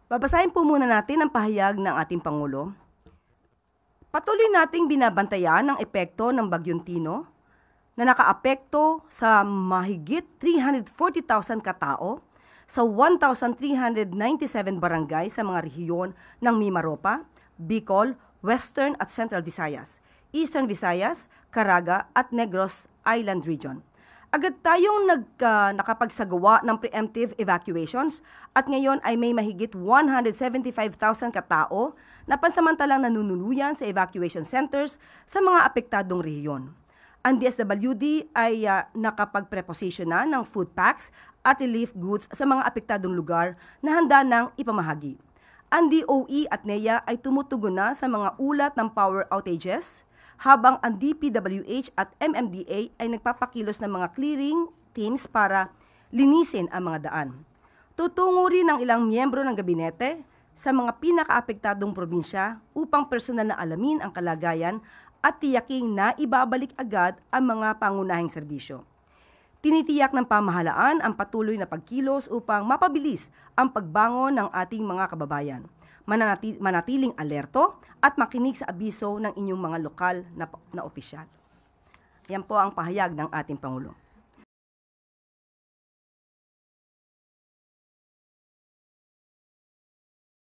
Babasahin po muna natin ang pahayag ng ating Pangulo. Patuloy nating binabantayan ang epekto ng Bagyong Tino na nakaapekto sa mahigit 340,000 katao sa 1,397 barangay sa mga rehiyon ng Mimaropa, Bicol, Western at Central Visayas, Eastern Visayas, Caraga at Negros Island Region. Agad tayong nakapagsagawa ng preemptive evacuations at ngayon ay may mahigit 175,000 katao na pansamantalang nanunuluyan sa evacuation centers sa mga apektadong rehiyon. Ang DSWD ay nakapag-preposition na ng food packs at relief goods sa mga apektadong lugar na handa ng ipamahagi. Ang DOE at NEA ay tumutugon na sa mga ulat ng power outages, habang ang DPWH at MMDA ay nagpapakilos ng mga clearing teams para linisin ang mga daan. Tutungo rin ang ilang miyembro ng gabinete sa mga pinakaapektadong probinsya upang personal na alamin ang kalagayan at tiyaking na ibabalik agad ang mga pangunahing serbisyo. Tinitiyak ng pamahalaan ang patuloy na pagkilos upang mapabilis ang pagbangon ng ating mga kababayan. Manatiling alerto at makinig sa abiso ng inyong mga lokal na opisyal. Yan po ang pahayag ng ating Pangulo.